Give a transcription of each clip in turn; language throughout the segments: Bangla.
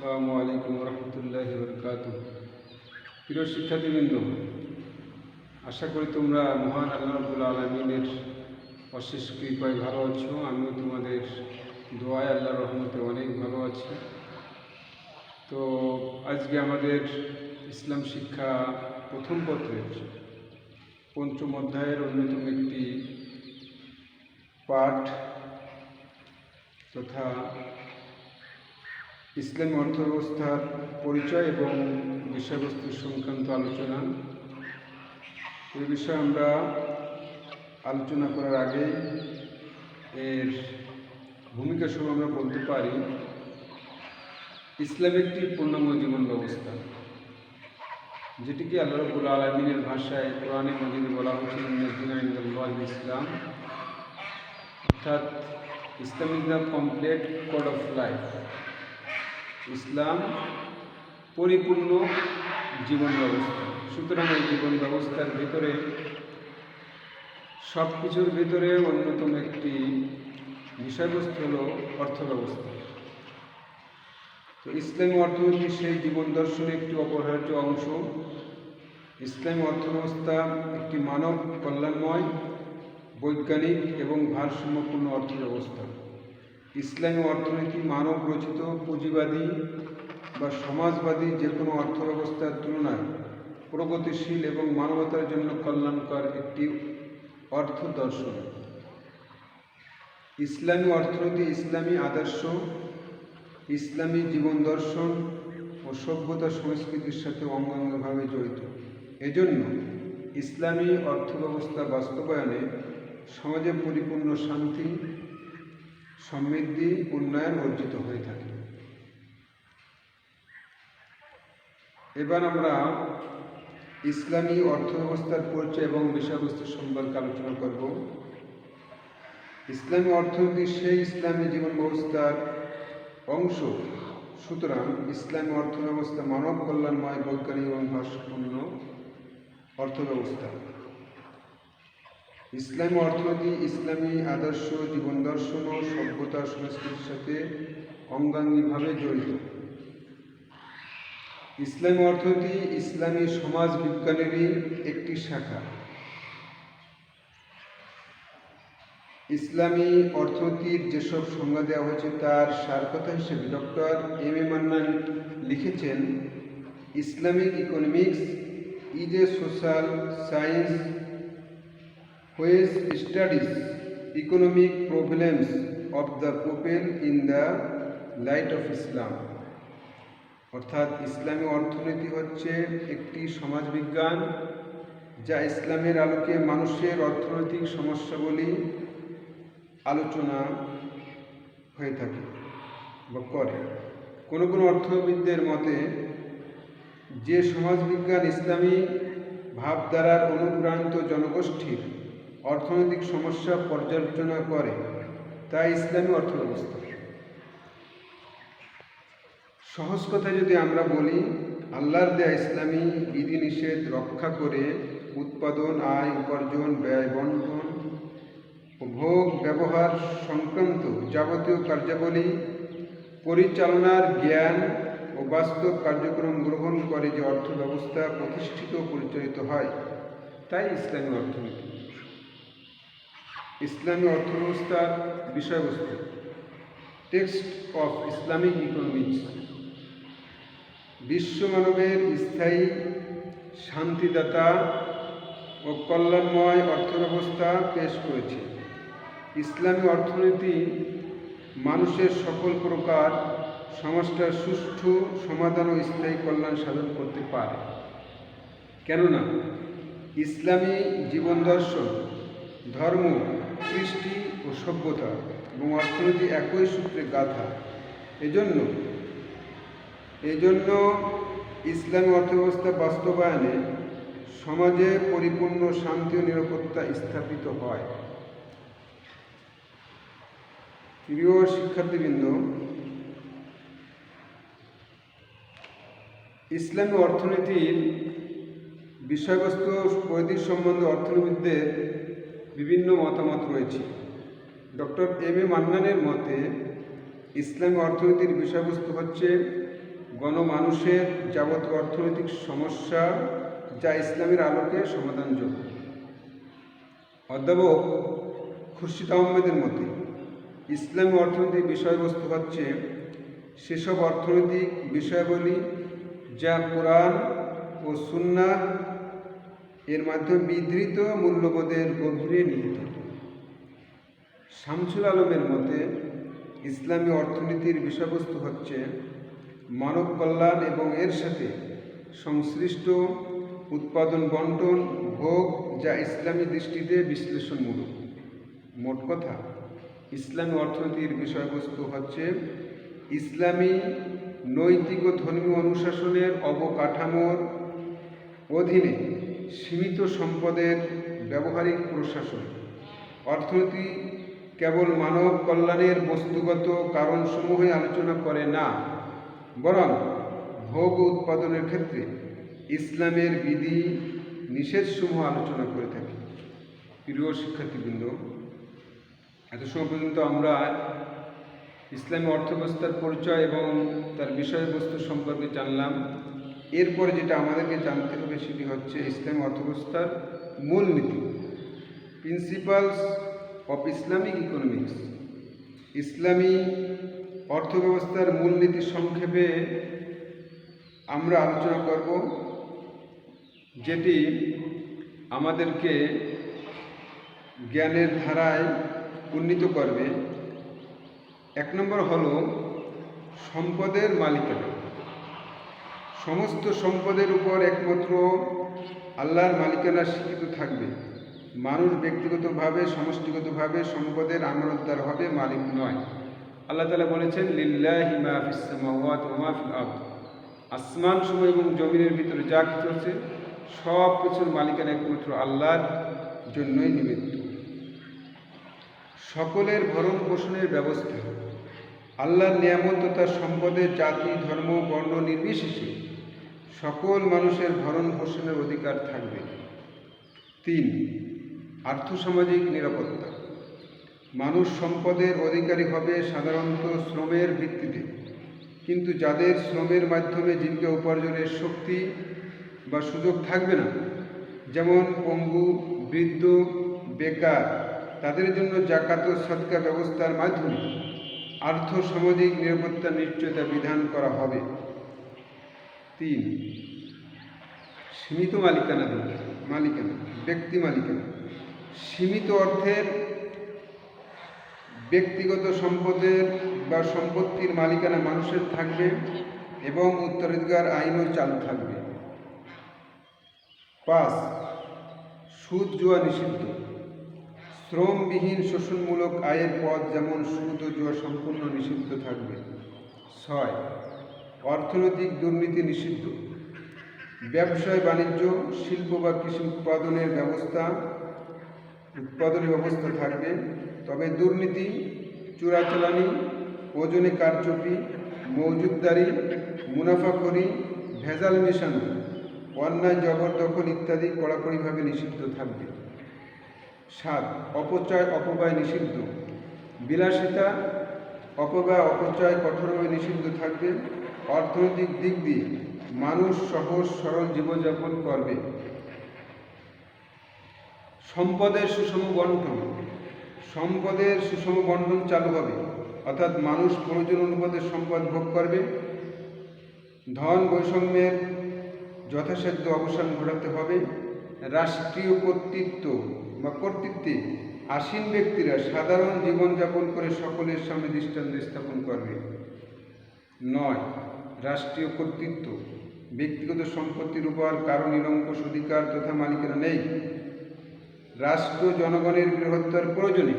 আসসালামু আলাইকুম রহমতুল্লাহি বরকাতুহ। প্রিয় শিক্ষার্থীবৃন্দ, আশা করি তোমরা মহান আল্লাহ রাব্বুল আলামিনের অশেষ কৃপায় ভালো আছো। আমিও তোমাদের দোয়ায় আল্লাহর রহমতে অনেক ভালো আছি। তো আজকে আমাদের ইসলাম শিক্ষা প্রথম পত্রের পঞ্চম অধ্যায়ের অন্যতম একটি পাঠ তথা ইসলামী অর্থব্যবস্থার পরিচয় এবং বিষয়বস্তু সংক্রান্ত আলোচনা। এই বিষয়ে আমরা আলোচনা করার আগে এর ভূমিকা সহ আমরা বলতে পারি, ইসলাম একটি পূর্ণাঙ্গ জীবন ব্যবস্থা, যেটিকে আল্লাহ রাব্বুল আলামিনের ভাষায় কোরআনে মাজিদে বলা হচ্ছে ইন্নাদ-দীনা ইনদাল্লাহিল ইসলাম, অর্থাৎ Islam is the complete code of life. Islam পরিপূর্ণ জীবন ব্যবস্থা। সুতরাং এই জীবন ব্যবস্থার ভিতরে সব কিছুর ভিতরে অন্যতম একটি বিষয়বস্তু হলো অর্থ ব্যবস্থা। তো ইসলামী অর্থনীতি সেই জীবন দর্শনের একটি অপরিহার্য অংশ। ইসলামী অর্থব্যবস্থা একটি মানব কল্যাণময়, বৈজ্ঞানিক এবং ভারসাম্যপূর্ণ অর্থব্যবস্থা। ইসলামী অর্থনীতি মানব রচিত পুঁজিবাদী বা সমাজবাদী যে কোনো অর্থব্যবস্থার তুলনায় প্রগতিশীল এবং মানবতার জন্য কল্যাণকর একটি অর্থ দর্শন। ইসলামী অর্থনীতি ইসলামী আদর্শ, ইসলামী জীবন দর্শন ও সভ্যতা সংস্কৃতির সাথে অঙ্গাঙ্গভাবে জড়িত। এজন্য ইসলামী অর্থব্যবস্থা বাস্তবায়নে সমাজে পরিপূর্ণ শান্তি, সমৃদ্ধি, উন্নয়ন অর্জিত হয়ে থাকে। এবার আমরা ইসলামী অর্থব্যবস্থার পরিচয় এবং বিষয়বস্তু সম্পর্কে আলোচনা করব। ইসলামী অর্থনীতি সেই ইসলামী জীবন ব্যবস্থার অংশ। সুতরাং ইসলামী অর্থব্যবস্থা মানব কল্যাণময়, বৈজ্ঞানিক এবং ভারসাম্যপূর্ণ অর্থব্যবস্থা। ইসলামী অর্থনীতি ইসলামী আদর্শ, জীবন দর্শন ও সভ্যতা সংস্কৃতির সাথে অঙ্গাঙ্গিভাবে জড়িত। ইসলামী অর্থনীতি ইসলামী সমাজ বিজ্ঞানেরই একটি শাখা। ইসলামী অর্থনীতির যেসব সংজ্ঞা দেওয়া হয়েছে তার সারকথা হিসেবে ডক্টর এম.এ. মান্নান লিখেছেন, Islamic economics is a social science which studies economic problems of the people in the light of Islam। অর্থাৎ ইসলামী অর্থনীতি হচ্ছে একটি সমাজবিজ্ঞান যা ইসলামের আলোকে মানুষের অর্থনৈতিক সমস্যাগুলি আলোচনা হয়ে থাকে বা করে। কোনো কোনো অর্থবিদদের মতে যে সমাজবিজ্ঞান ইসলামী ভাবধারার অনুপ্রাণিত জনগোষ্ঠীর অর্থনৈতিক সমস্যা পর্যালোচনা করে তা ইসলামী অর্থব্যবস্থা। সহজ কথায় যদি আমরা বলি, আল্লাহর দেয়া ইসলামী বিধিনিষেধ রক্ষা করে উৎপাদন, আয়, উপার্জন, ব্যয় বন্টন ও ভোগ ব্যবহার সংক্রান্ত যাবতীয় কার্যাবলী পরিচালনার জ্ঞান ও বাস্তব কার্যক্রম গ্রহণ করে যে অর্থব্যবস্থা প্রতিষ্ঠিত ও পরিচালিত হয় তাই ইসলামী অর্থনীতি। ইসলামী অর্থব্যবস্থার বিষয়বস্তু। টেক্সট অফ ইসলামিক ইকোনমিক্স বিশ্ব মানবের স্থায়ী, শান্তিদাতা ও কল্যাণময় অর্থব্যবস্থা পেশ করেছে। ইসলামী অর্থনীতি মানুষের সকল প্রকার সমস্যার সুষ্ঠু সমাধান ও স্থায়ী কল্যাণ সাধন করতে পারে। কেননা ইসলামী জীবন দর্শন, ধর্ম, সৃষ্টি ও সভ্যতা এবং অর্থনীতি একই সূত্রে গাঁথা। এজন্য ইসলামী অর্থব্যবস্থা বাস্তবায়নে সমাজে পরিপূর্ণ শান্তি ও নিরাপত্তা স্থাপিত হয়। প্রিয় শিক্ষার্থীবৃন্দ, ইসলামী অর্থনীতির বিষয়বস্তু পরিধি সম্বন্ধে অর্থনীতিবিদদের বিভিন্ন মতামত রয়েছে। Doctor M A. মান্নানের মতে ইসলামী অর্থনীতির বিষয়বস্তু হচ্ছে গণমানুষের যাবতীয় অর্থনৈতিক সমস্যা যা ইসলামের আলোকে সমাধানযোগ্য। অধ্যাপক খুরশিদ আহমেদের মতে ইসলামী অর্থনৈতিক বিষয়বস্তু হচ্ছে সেসব অর্থনৈতিক বিষয়াবলী যা কোরআন ও সুন্নাহ এর মাধ্যমে বিধৃত মূল্যবোধের গভীরে নিহিত। শামসুল আলমের মতে ইসলামী অর্থনীতির বিষয়বস্তু হচ্ছে মানব কল্যাণ এবং এর সাথে সংশ্লিষ্ট উৎপাদন বন্টন ভোগ যা ইসলামী দৃষ্টিতে বিশ্লেষণমূলক। মোট কথা, ইসলামী অর্থনীতির বিষয়বস্তু হচ্ছে ইসলামী নৈতিক ও ধর্মীয় অনুশাসনের অবকাঠামোর অধীনে সীমিত সম্পদের ব্যবহারিক প্রশাসন। অর্থনীতি কেবল মানব কল্যাণের বস্তুগত কারণসমূহে আলোচনা করে না, বরং ভোগ ও উৎপাদনের ক্ষেত্রে ইসলামের বিধি নিষেধসমূহ আলোচনা করে থাকে। প্রিয় শিক্ষার্থীবৃন্দ, এত সময় পর্যন্ত আমরা ইসলামী অর্থব্যবস্থার পরিচয় এবং তার বিষয়বস্তু সম্পর্কে জানলাম। এরপরে যেটা আমাদেরকে জানতে হবে সেটি হচ্ছে ইসলামী অর্থব্যবস্থার মূলনীতি, প্রিন্সিপালস অফ ইসলামিক ইকোনমিক্স। ইসলামী অর্থব্যবস্থার মূলনীতি সংক্ষেপে আমরা আলোচনা করব, যেটি আমাদেরকে জ্ঞানের ধারায় উন্নীত করবে। 1 নম্বর হলো সম্পদের মালিকানা। সমস্ত সম্পদের উপর একমাত্র আল্লাহর মালিকানা স্বীকৃত থাকবে। মানুষ ব্যক্তিগতভাবে সমষ্টিগতভাবে সম্পদের আমানতদার হবে, মালিক নয়। আল্লাহ তাআলা বলেছেন, লিল্লাহি মা ফিস সামাওয়াতি ওয়া মা ফিল আরদ। আসমানসমূহ এবং জমিনের ভিতরে যা কিছু আছে সব কিছুর মালিকানা একমাত্র আল্লাহর জন্যই নিমিত্ত। সকলের ভরণ পোষণের ব্যবস্থা। আল্লাহর নিয়ামত তথা সম্পদের জাতি ধর্ম বর্ণ নির্বিশেষে সকল মানুষের ভরণ পোষণের অধিকার থাকবে। 3. আর্থসামাজিক নিরাপত্তা। মানুষ সম্পদের অধিকারী হবে সাধারণত শ্রমের ভিত্তিতে, কিন্তু যাদের শ্রমের মাধ্যমে জীবিকা উপার্জনের শক্তি বা সুযোগ থাকবে না, যেমন পঙ্গু, বৃদ্ধ, বেকার, তাদের জন্য যাকাত ও সদকা ব্যবস্থার মাধ্যমে আর্থসামাজিক নিরাপত্তার নিশ্চয়তা বিধান করা হবে। 3. সীমিত মালিকানা। ব্যক্তি মালিকানা। সীমিত অর্থের ব্যক্তিগত সম্পদের বা সম্পত্তির মালিকানা মানুষের থাকবে এবং উত্তরাধিকার আইনও চালু থাকবে। 5. সুদ জুয়া নিষিদ্ধ। শ্রমবিহীন শোষণমূলক আয়ের পথ যেমন সুদ ও জুয়া সম্পূর্ণ নিষিদ্ধ থাকবে। 6. অর্থনৈতিক দুর্নীতি নিষিদ্ধ। ব্যবসায় বাণিজ্য, শিল্প বা কৃষি উৎপাদনের ব্যবস্থা থাকবে, তবে দুর্নীতি, চোরাচালানি, ওজনে কারচুপি, মজুতদারি, মুনাফাখোরি, ভেজাল মেশানো, অন্যায় জবরদখল ইত্যাদি কড়াকড়িভাবে নিষিদ্ধ থাকবে। 7. অপচয় অপব্যয় নিষিদ্ধ। বিলাসিতা, অপব্যয় অপচয় কঠোরভাবে নিষিদ্ধ থাকবে। অর্থনৈতিক দিক দিয়ে মানুষ সহজ সরল জীবনযাপন করবে। সম্পদের সুষম বন্টন চালু হবে, অর্থাৎ মানুষ প্রয়োজন অনুপাতে সম্পদ ভোগ করবে। ধন বৈষম্যের যথাসাধ্য অবসান ঘটাতে হবে। রাষ্ট্রীয় কর্তৃত্বে আসীন ব্যক্তিরা সাধারণ জীবনযাপন করে সকলের সামনে দৃষ্টান্ত স্থাপন করবে। 9. রাষ্ট্রীয় কর্তৃত্ব। ব্যক্তিগত সম্পত্তির উপর কারো নিরঙ্কুশ অধিকার তথা মালিকানা নেই। রাষ্ট্র জনগণের বৃহত্তর প্রয়োজনে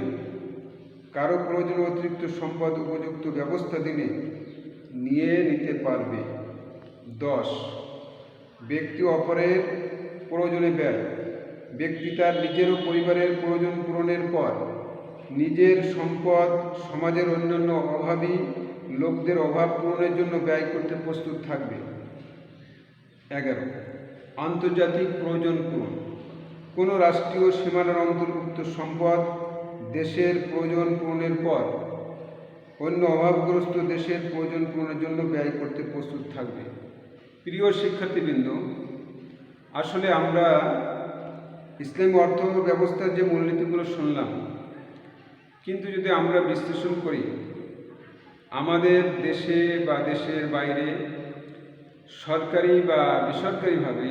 কারো প্রয়োজনে অতিরিক্ত সম্পদ উপযুক্ত ব্যবস্থা নিয়ে নিতে পারবে। 10. ব্যক্তি অপরের প্রয়োজনে ব্যয়। ব্যক্তি তার নিজের ও পরিবারের প্রয়োজন পূরণের পর নিজের সম্পদ সমাজের অন্যান্য অভাবী লোকদের অভাব পূরণের জন্য ব্যয় করতে প্রস্তুত থাকবে। 11. আন্তর্জাতিক প্রয়োজন পূরণ। কোনো রাষ্ট্রীয় সীমানার অন্তর্ভুক্ত সম্পদ দেশের প্রয়োজন পূরণের পর অন্য অভাবগ্রস্ত দেশের প্রয়োজন পূরণের জন্য ব্যয় করতে প্রস্তুত থাকবে। প্রিয় শিক্ষার্থীবৃন্দ, আসলে আমরা ইসলামী অর্থ ব্যবস্থার যে মূলনীতিগুলো শুনলাম, কিন্তু যদি আমরা বিশ্লেষণ করি, আমাদের দেশে বা দেশের বাইরে সরকারি বা বেসরকারিভাবে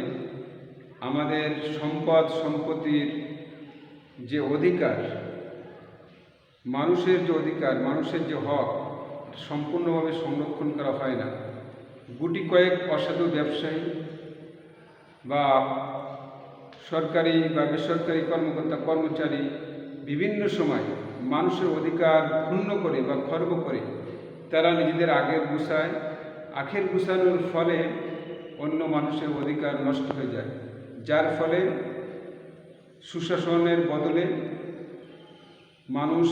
আমাদের সম্পদ সম্পত্তির যে অধিকার, মানুষের যে অধিকার, মানুষের যে হক, সম্পূর্ণভাবে সংরক্ষণ করা হয় না। গুটি কয়েক অসাধু ব্যবসায়ী বা সরকারি বা বেসরকারি কর্মকর্তা কর্মচারী বিভিন্ন সময় মানুষের অধিকার ক্ষুণ্ণ করে বা খর্ব করে তারা নিজেদের আখের গুছানোর ফলে অন্য মানুষের অধিকার নষ্ট হয়ে যায়, যার ফলে সুশাসনের বদলে মানুষ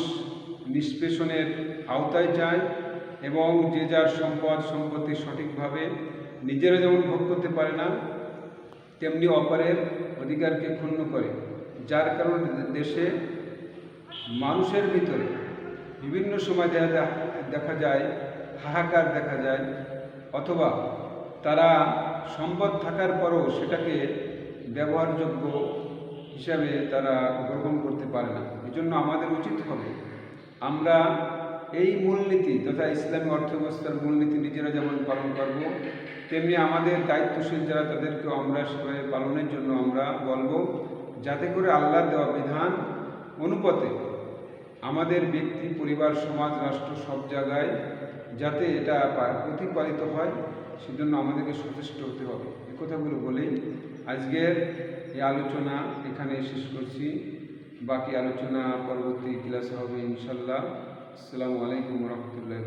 নিষ্পেষণের আওতায় যায় এবং যে যার সম্পদ সম্পত্তি সঠিকভাবে নিজেরা যেমন ভোগ করতে পারে না, তেমনি অপরের অধিকারকে ক্ষুণ্ণ করে, যার কারণে দেশে মানুষের ভিতরে বিভিন্ন সময় দেখা যায় হাহাকার দেখা যায়, অথবা তারা সম্পদ থাকার পরও সেটাকে ব্যবহারযোগ্য হিসাবে তারা গ্রহণ করতে পারে না। এজন্য আমাদের উচিত হবে আমরা এই মূলনীতি তথা ইসলামী অর্থব্যবস্থার মূলনীতি নিজেরা যেমন পালন করব, তেমনি আমাদের দায়িত্বশীল যারা তাদেরকেও আমরা সেভাবে পালনের জন্য আমরা বলবো, যাতে করে আল্লাহর দেওয়া বিধান অনুপাতে আমাদের ব্যক্তি, পরিবার, সমাজ, রাষ্ট্র সব জায়গায় যাতে এটা প্রতিপালিত হয়, সেজন্য আমাদেরকে সচেষ্ট হতে হবে। এই কথাগুলো বলেই আজকের এই আলোচনা এখানে শেষ করছি। বাকি আলোচনা পরবর্তী ক্লাসে হবে ইনশাল্লাহ। আসসালামু আলাইকুম রহমতুল্লাহ।